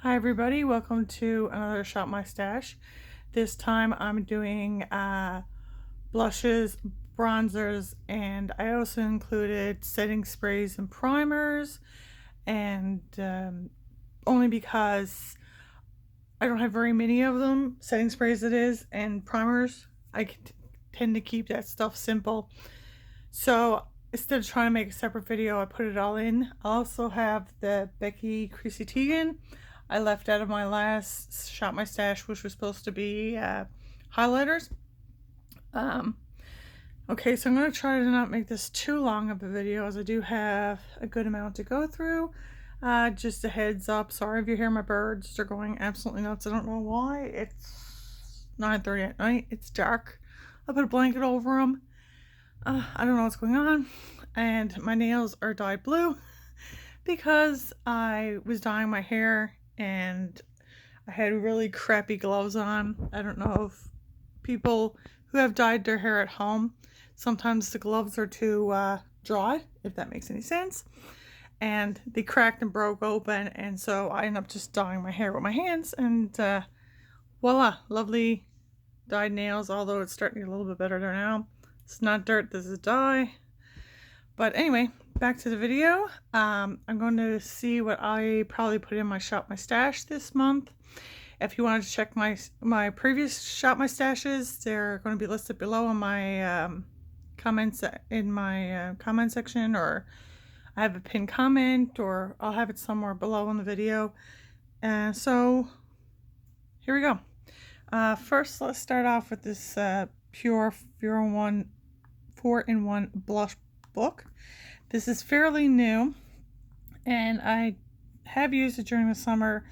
Hi everybody, welcome to another Shop My Stash. This time I'm doing blushes, bronzers, and I also included setting sprays and primers, and only because I don't have very many of them, setting sprays it is, and primers. I tend to keep that stuff simple. So instead of trying to make a separate video, I put it all in. I also have the Becky Chrissy Teigen I left out of my last Shop My Stash, which was supposed to be highlighters. Okay, so I'm going to try to not make this too long of a video, as I do have a good amount to go through. Just a heads up, sorry if you hear my birds, they're going absolutely nuts. I don't know why. It's 9:30 at night, it's dark. I put a blanket over them. I don't know what's going on, and my nails are dyed blue because I was dyeing my hair and I had really crappy gloves on. I don't know if people who have dyed their hair at home, sometimes the gloves are too dry, if that makes any sense, and they cracked and broke open, and so I ended up just dyeing my hair with my hands, and voila, lovely dyed nails, although it's starting to get a little bit better there now. It's not dirt, this is dye. But anyway, back to the video. I'm going to see what I probably put in my Shop My Stash this month. If you wanted to check my previous Shop My Stashes, they're going to be listed below in my comments in my comment section, or I have a pinned comment, or I'll have it somewhere below in the video. And so here we go. First, let's start off with this Pure 4-in-1 blush book. This is fairly new, and I have used it during the summer,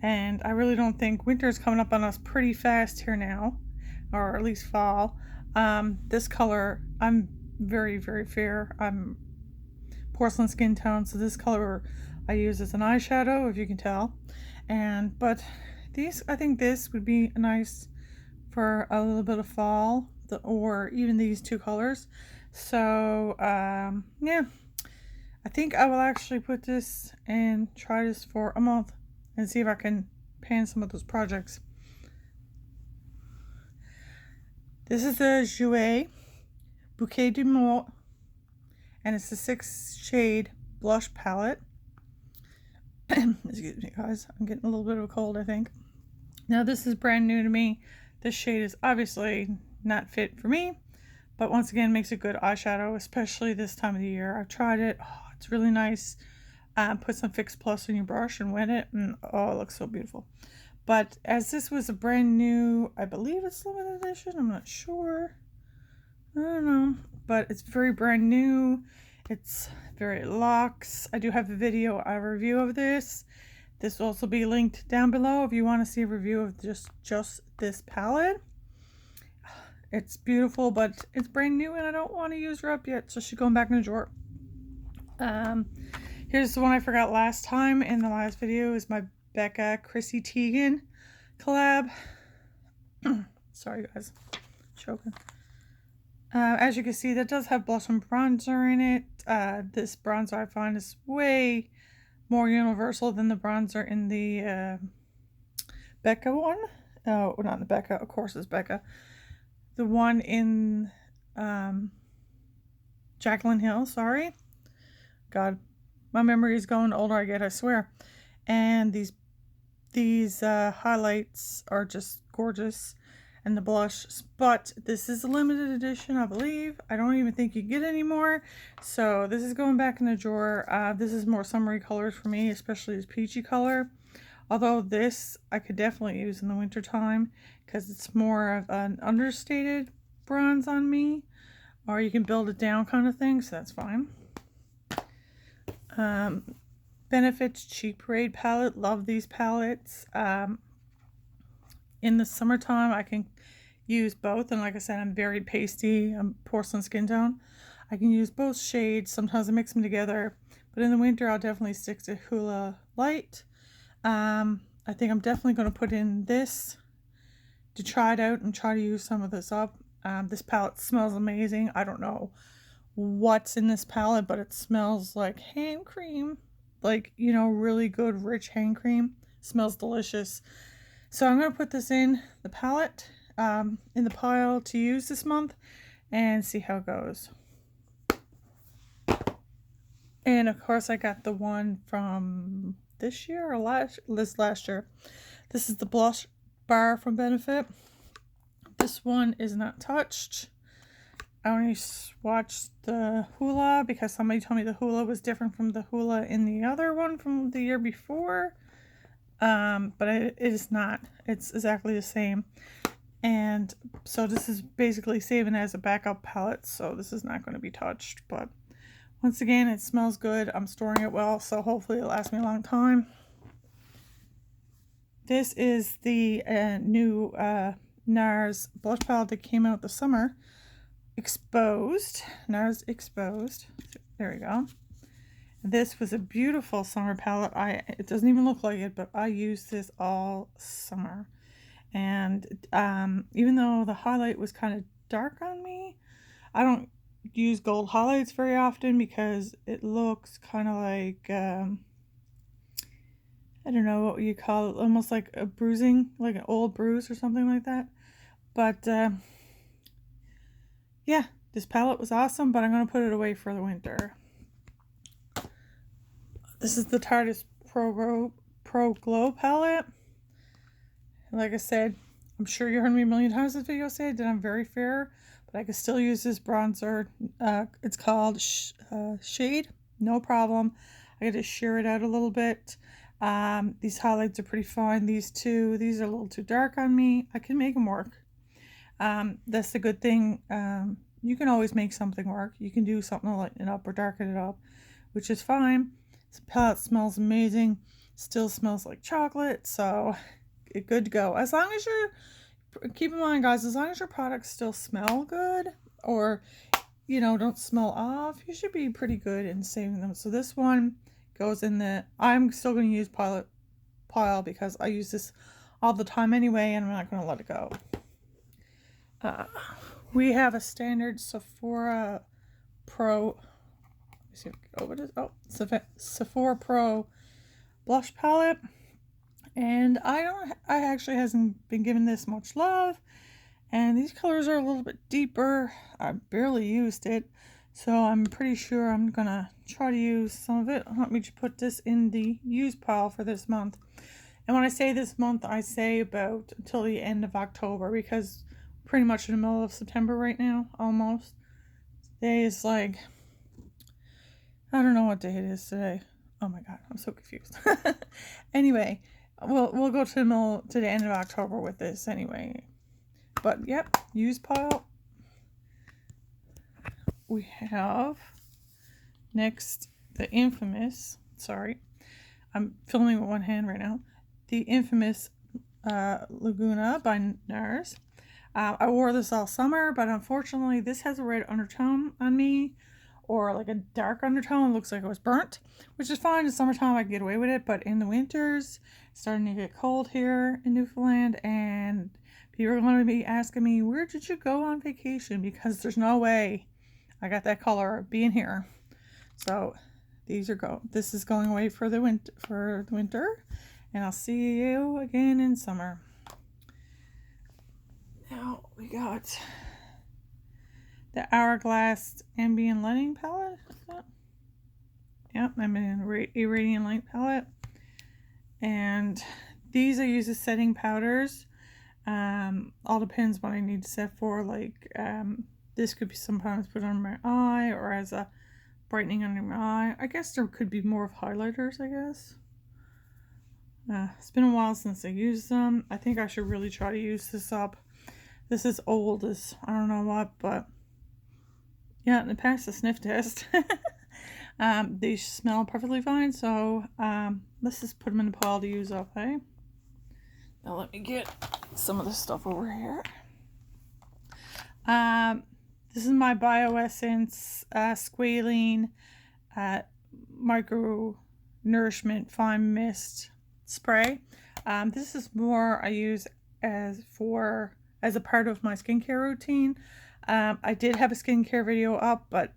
and I really don't think winter is coming up on us pretty fast here now, or at least fall. This color, I'm very fair. I'm porcelain skin tone, so this color I use as an eyeshadow, if you can tell. But these, I think this would be nice for a little bit of fall, or even these two colors. So yeah, I think I will actually put this and try this for a month and see if I can pan some of those projects. This is the Jouer Bouquet du Mort, and it's a 6-shade blush palette. Excuse me guys, I'm getting a little bit of a cold, I think. Now this is brand new to me. This shade is obviously not fit for me, but once again makes a good eyeshadow, especially this time of the year. I've tried it. Oh, it's really nice. Put some Fix Plus in your brush and wet it, and oh, it looks so beautiful. But as this was a brand new, I believe it's limited edition, I'm not sure, I don't know, but it's very brand new. It's very luxe. I do have a video, a review of this. This will also be linked down below if you want to see a review of just this palette. It's beautiful, but it's brand new and I don't want to use her up yet, so she's going back in the drawer. Here's the one I forgot last time in the last video, is my Becca Chrissy Teigen collab. Sorry guys, choking. As you can see, that does have blush and bronzer in it. This bronzer I find is way more universal than the bronzer in the Becca one. Oh, not the Becca, of course it's Becca. The one in Jaclyn Hill, sorry. God, my memory is going, the older I get, I swear. And these highlights are just gorgeous, and the blush, but this is a limited edition, I believe. I don't even think you get any more, so this is going back in the drawer. This is more summery colors for me, especially this peachy color, although this I could definitely use in the winter time because it's more of an understated bronze on me, or you can build it down kind of thing, so that's fine. Benefit's Cheap Parade palette, love these palettes. In the summertime I can use both, and like I said, I'm very pasty, I'm porcelain skin tone. I can use both shades, sometimes I mix them together, but in the winter I'll definitely stick to Hoola Light. I think I'm definitely going to put in this to try it out and try to use some of this up. This palette smells amazing. I don't know what's in this palette, but it smells like hand cream, like, you know, really good rich hand cream. smells delicious. So I'm going to put this in the palette, in the pile to use this month, and see how it goes. And of course I got the one from this year or last year. This is the blush bar from Benefit. This one is not touched. I only swatched the Hoola because somebody told me the Hoola was different from the Hoola in the other one from the year before. But it is not. It's exactly the same. And so this is basically saving as a backup palette. So this is not going to be touched. But once again, it smells good. I'm storing it well, so hopefully it'll last me a long time. This is the new NARS blush palette that came out this summer. Exposed. NARS Exposed. There we go. This was a beautiful summer palette. It doesn't even look like it, but I used this all summer. And even though the highlight was kind of dark on me, I don't use gold highlights very often because it looks kind of like, I don't know what you call it, almost like a bruising, like an old bruise or something like that. But yeah, this palette was awesome, but I'm going to put it away for the winter. This is the Tarte Pro Glow palette. Like I said, I'm sure you heard me a million times in this video say that I'm very fair, but I can still use this bronzer. It's called Shade, no problem. I gotta sheer it out a little bit. These highlights are pretty fine. These are a little too dark on me. I can make them work. That's the good thing. You can always make something work. You can do something to lighten it up or darken it up, which is fine. This palette smells amazing. Still smells like chocolate, so good to go. As long as keep in mind, guys, as long as your products still smell good or, you know, don't smell off, you should be pretty good in saving them. So this one goes in I'm still going to use pile because I use this all the time anyway, and I'm not going to let it go. We have a standard Sephora Pro. Let me see if I can open it. Oh, Sephora Pro blush palette. And I actually hasn't been given this much love, and these colors are a little bit deeper. I barely used it, so I'm pretty sure I'm gonna try to use some of it. Let me just put this in the use pile for this month. And when I say this month, I say about until the end of October, because pretty much in the middle of September right now, almost. Today is like, I don't know what day it is today. Oh my god, I'm so confused. Anyway, we'll go to the end of October with this anyway. But yep, use pile. We have next the infamous, sorry, I'm filming with one hand right now, the infamous Laguna by NARS. I wore this all summer, but unfortunately this has a red undertone on me, or like a dark undertone. It looks like it was burnt, which is fine. In summertime I can get away with it, but in the winters, it's starting to get cold here in Newfoundland, and people are going to be asking me, where did you go on vacation? Because there's no way I got that color being here. So this is going away for the winter, and I'll see you again in summer. Now we got the Hourglass Ambient Lighting palette. Yep, I'm in a Radiant Light palette. And these I use as setting powders. All depends what I need to set for. Like, this could be sometimes put on my eye or as a brightening under my eye. I guess there could be more of highlighters, I guess. It's been a while since I used them. I think I should really try to use this up. This is old as I don't know what, but yeah, and it passed the sniff test. They smell perfectly fine, so let's just put them in the pile to use up, eh? Now let me get some of this stuff over here. This is my BioEssence Squalene Micro Nourishment Fine Mist Spray. This is more I use as a part of my skincare routine. I did have a skincare video up, but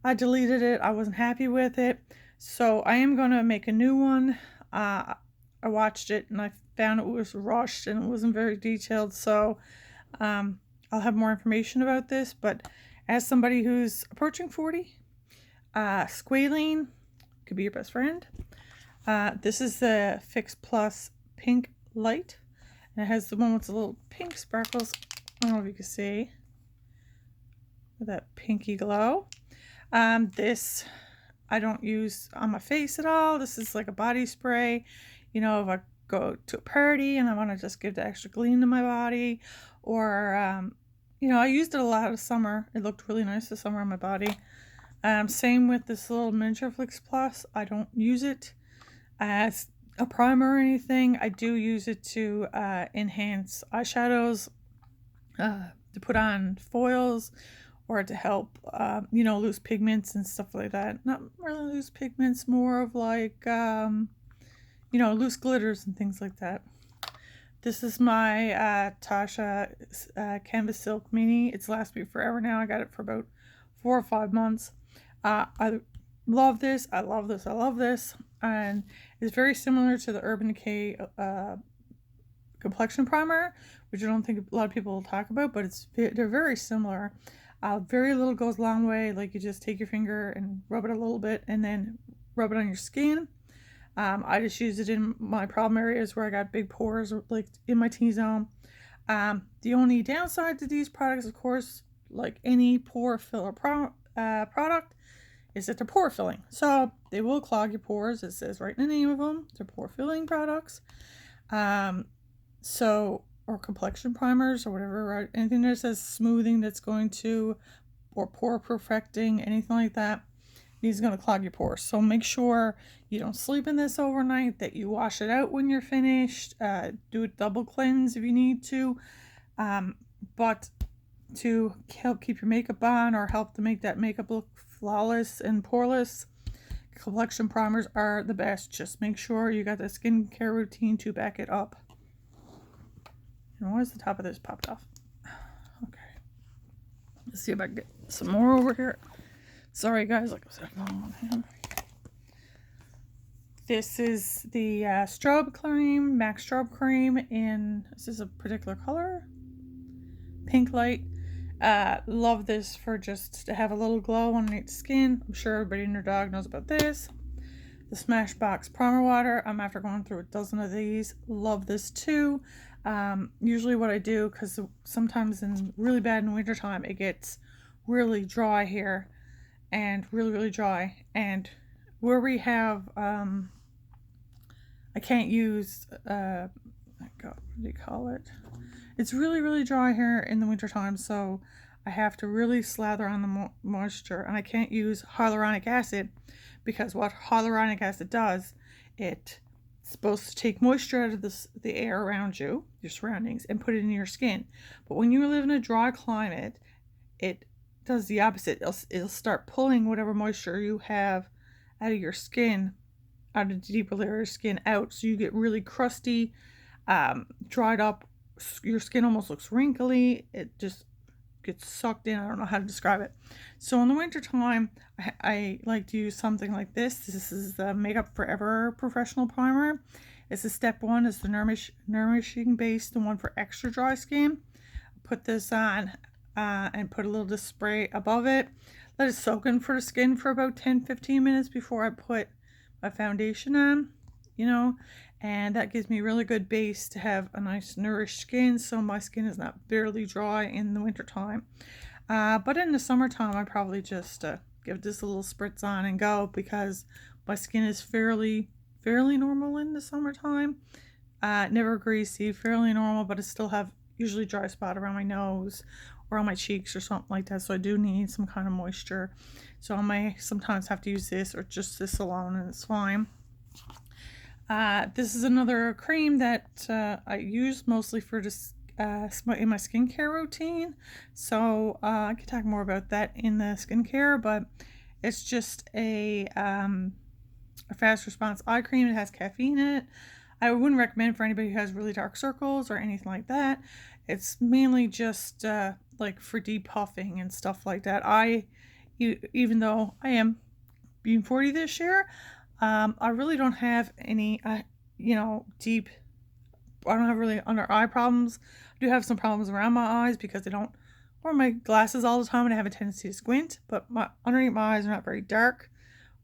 I deleted it. I wasn't happy with it. So I am going to make a new one. I watched it and I found it was rushed and it wasn't very detailed. So I'll have more information about this. But as somebody who's approaching 40, squalene could be your best friend. This is the Fix Plus Pink Light. And it has the one with the little pink sparkles. I don't know if you can see that pinky glow. This I don't use on my face at all. This is like a body spray. You know, if I go to a party and I want to just give the extra gleam to my body, or you know, I used it a lot of summer. It looked really nice this summer on my body. Same with this little miniature Fix Plus. I don't use it as a primer or anything. I do use it to enhance eyeshadows, to put on foils, or to help, you know, loose pigments and stuff like that. Not really loose pigments, more of like, you know, loose glitters and things like that. This is my Tasha Canvas Silk Mini. It's lasted me forever now. I got it for about 4 or 5 months. I love this. I love this. I love this. And it's very similar to the Urban Decay complexion primer, which I don't think a lot of people will talk about, but they're very similar. Very little goes a long way. Like, you just take your finger and rub it a little bit and then rub it on your skin. I just use it in my problem areas where I got big pores, like in my T-zone. The only downside to these products, of course, like any pore filler product, is that they're pore filling. So they will clog your pores. It says right in the name of them, they're pore filling products. Or complexion primers or whatever, right? Anything that says smoothing that's going to, or pore perfecting, anything like that, is going to clog your pores. So make sure you don't sleep in this overnight, that you wash it out when you're finished. Do a double cleanse if you need to. But to help keep your makeup on, or help to make that makeup look flawless and poreless, complexion primers are the best. Just make sure you got the skincare routine to back it up. And why is the top of this popped off? Okay. Let's see if I can get some more over here. Sorry guys, like I said, this is the strobe cream, MAC strobe cream in, this is a particular color, Pink Light. Love this for just to have a little glow underneath the skin. I'm sure everybody and their dog knows about this. The Smashbox Primer Water. I'm after going through a dozen of these. Love this too. Usually what I do, because sometimes really bad in wintertime, it gets really dry here, and really dry, and where we have I can't use what do you call it, it's really dry here in the wintertime, so I have to really slather on the moisture, and I can't use hyaluronic acid, because what hyaluronic acid does, it's supposed to take moisture out of the air around you, your surroundings, and put it in your skin. But when you live in a dry climate, it does the opposite. It'll start pulling whatever moisture you have out of your skin, out of the deeper layer of skin out, so you get really crusty, dried up. Your skin almost looks wrinkly. It just gets sucked in. I don't know how to describe it. So in the winter time, I like to use something like this. This is the Makeup Forever Professional Primer. It's a step 1. It's the nourishing base, the one for extra dry skin. Put this on and put a little spray above it. Let it soak in for the skin for about 10-15 minutes before I put my foundation on, you know, and that gives me a really good base to have a nice nourished skin, so my skin is not barely dry in the winter time. But in the summertime, I probably just give this a little spritz on and go, because my skin is fairly normal in the summertime. Never greasy, fairly normal, but I still have usually dry spot around my nose or on my cheeks or something like that, so I do need some kind of moisture. So I may sometimes have to use this or just this alone, and it's fine. This is another cream that I use mostly for this in my skincare routine, so I can talk more about that in the skincare, but it's just a fast response eye cream. It has caffeine in it. I wouldn't recommend for anybody who has really dark circles or anything like that. It's mainly just like for depuffing and stuff like that. Even though I am being 40 this year, I really don't have any you know, deep. I don't have really under eye problems. I do have some problems around my eyes because I don't wear my glasses all the time and I have a tendency to squint, but my underneath my eyes are not very dark,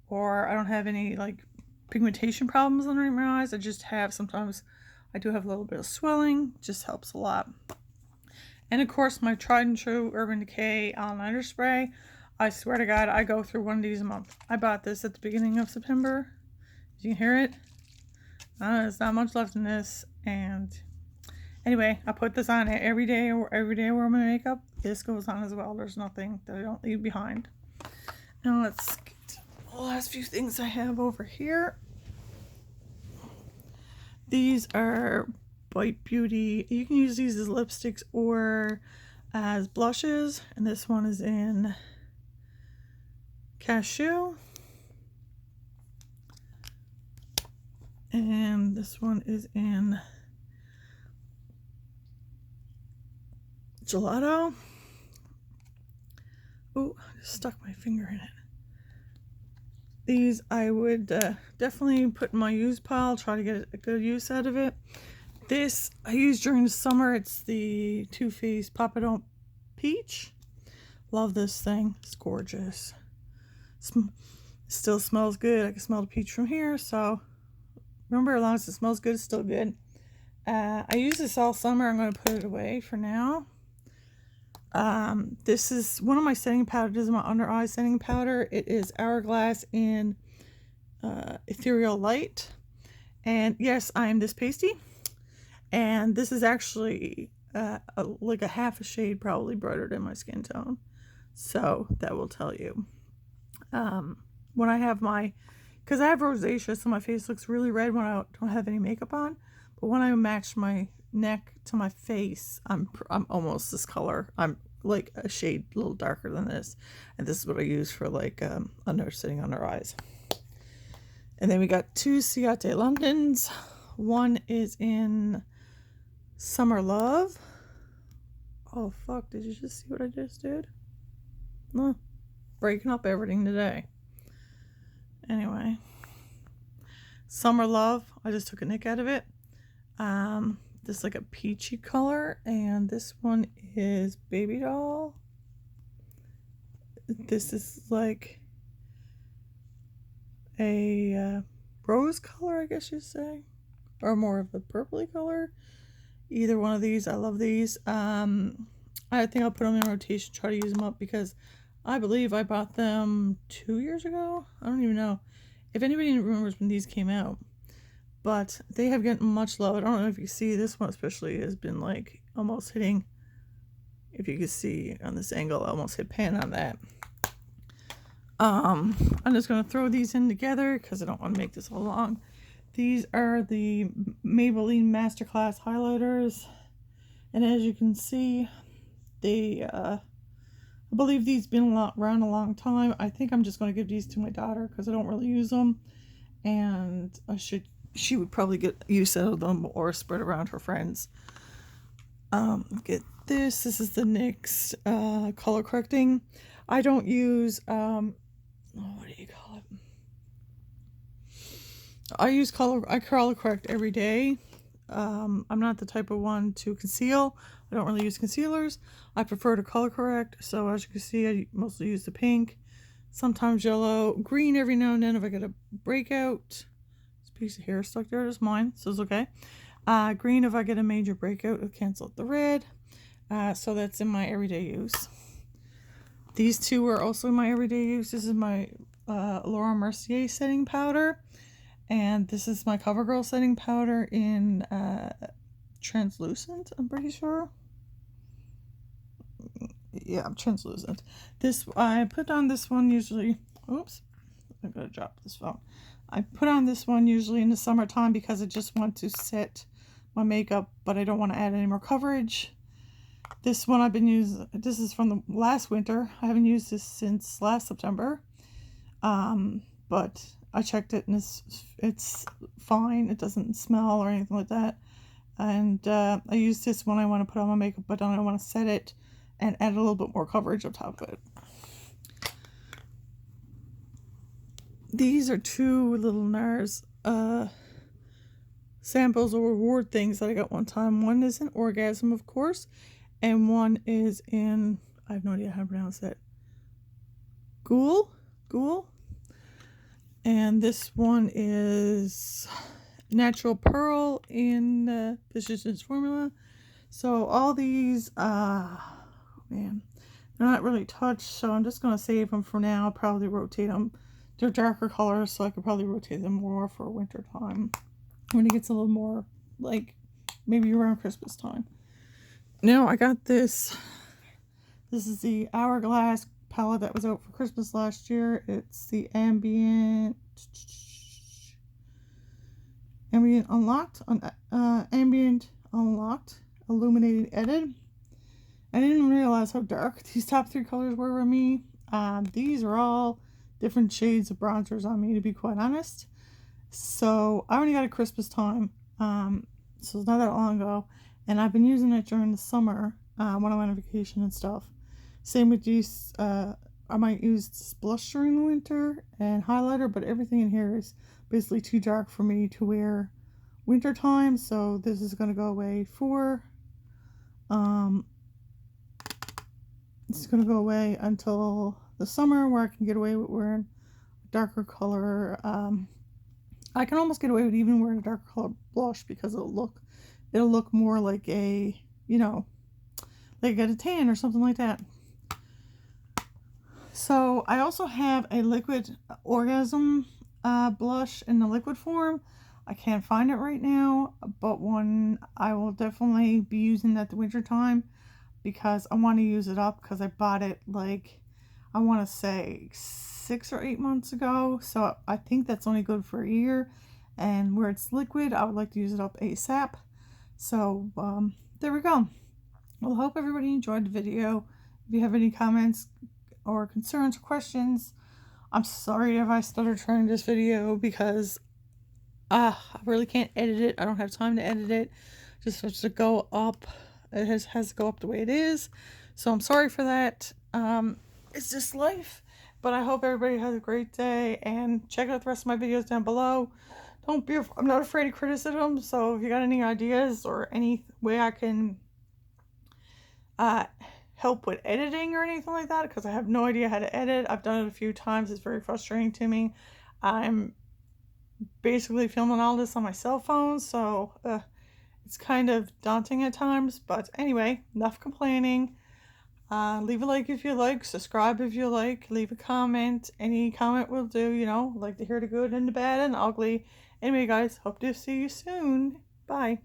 or I don't have any like pigmentation problems underneath my eyes. I just have sometimes I do have a little bit of swelling, just helps a lot. And of course my tried and true Urban Decay eyeliner spray. I swear to God, I go through one of these a month. I bought this at the beginning of September. You can hear it. There's not much left in this, and anyway, I put this on every day, or every day I wear my makeup. This goes on as well. There's nothing that I don't leave behind. Now let's get the last few things I have over here. These are Bite Beauty. You can use these as lipsticks or as blushes, and this one is in Cashew. And this one is in Gelato. Oh, I just stuck my finger in it. These I would definitely put in my use pile, try to get a good use out of it. This I use during the summer. It's the Too Faced Papa Don't Peach. Love this thing. It's gorgeous. Still smells good. I can smell the peach from here, so remember, as long as it smells good, it's still good. I use this all summer. I'm going to put it away for now. This is one of my setting powders. This is my under eye setting powder. It is Hourglass in Ethereal Light. And yes, I am this pasty. And this is actually like a half a shade probably brighter than my skin tone. So that will tell you. When I have my, because I have rosacea, so my face looks really red when I don't have any makeup on. But when I match my neck to my face, I'm almost this color. I'm like a shade a little darker than this. And this is what I use for like sitting under eyes. And then we got two Ciate Londons. One is in Summer Love. Oh fuck, did you just see what I just did? No. Breaking up everything today. Anyway. Summer Love. I just took a nick out of it. This is like a peachy color, and this one is Baby Doll. This is like a rose color, I guess you'd say, or more of a purpley color. Either one of these. I love these. I think I'll put them in rotation, try to use them up, because I believe I bought them 2 years ago. I don't even know if anybody remembers when these came out. But they have gotten much love. I don't know if you see, this one especially has been like almost hitting, if you can see on this angle, I almost hit pan on that. I'm just going to throw these in together because I don't want to make this all long. These are the Maybelline Masterclass highlighters. And as you can see, they, I believe these been around a long time. I think I'm just going to give these to my daughter because I don't really use them. And she would probably get use out of them or spread around her friends. Get this. This is the NYX color correcting. I don't use, what do you call it? I color correct every day. I'm not the type of one to conceal. I don't really use concealers. I prefer to color correct. So as you can see, I mostly use the pink, sometimes yellow, green every now and then if I get a breakout. This piece of hair stuck there is mine, so it's okay. Green if I get a major breakout, it'll cancel out the red. So that's in my everyday use. These two are also in my everyday use. This is my Laura Mercier setting powder. And this is my CoverGirl setting powder in translucent, I'm pretty sure. Yeah, translucent. This, I put on this one usually, oops, I'm gonna drop this phone. I put on this one usually in the summertime because I just want to set my makeup, but I don't want to add any more coverage. This one I've been using, this is from the last winter. I haven't used this since last September. But I checked it and it's fine. It doesn't smell or anything like that. And I use this when I want to put on my makeup, but then I want to set it and add a little bit more coverage on top of it. These are two little NARS samples or reward things that I got one time. One is in Orgasm, of course, and one is in, I have no idea how to pronounce that, Ghoul. And this one is Natural Pearl in Physicians Formula. So all these, man, they're not really touched, so I'm just going to save them for now. I'll probably rotate them. They're darker colors, so I could probably rotate them more for winter time when it gets a little more, like, maybe around Christmas time. Now I got this. This is the Hourglass palette that was out for Christmas last year. It's the Ambient Unlocked, Ambient Unlocked Illuminated Edit. I didn't realize how dark these top 3 colors were on me. These are all different shades of bronzers on me, to be quite honest. So I already got it Christmas time, so it's not that long ago, and I've been using it during the summer when I went on vacation and stuff. Same with these. I might use this blush during the winter and highlighter, but everything in here is basically too dark for me to wear winter time, so this is going to go away for it's going to go away until the summer, where I can get away with wearing a darker color. I can almost get away with even wearing a darker color blush because it'll look more like a, like I got a tan or something like that. So I also have a liquid Orgasm blush in the liquid form. I can't find it right now, but one I will definitely be using at the winter time because I want to use it up, because I bought it, like, I want to say 6 or 8 months ago, so I think that's only good for a year, and where it's liquid I would like to use it up ASAP. So there we go. Well, I hope everybody enjoyed the video. If you have any comments or concerns or questions, I'm sorry if I stuttered trying this video, because I really can't edit it. I don't have time to edit it. Just has to go up. It has to go up the way it is. So I'm sorry for that. It's just life. But I hope everybody has a great day, and check out the rest of my videos down below. I'm not afraid of criticism, so if you got any ideas or any way I can help with editing or anything like that, because I have no idea how to edit. I've done it a few times. It's very frustrating to me. I'm basically filming all this on my cell phone, so it's kind of daunting at times. But anyway, enough complaining. Leave a like if you like, subscribe if you like, leave a comment. Any comment will do, like to hear the good and the bad and the ugly. Anyway, guys, hope to see you soon. Bye.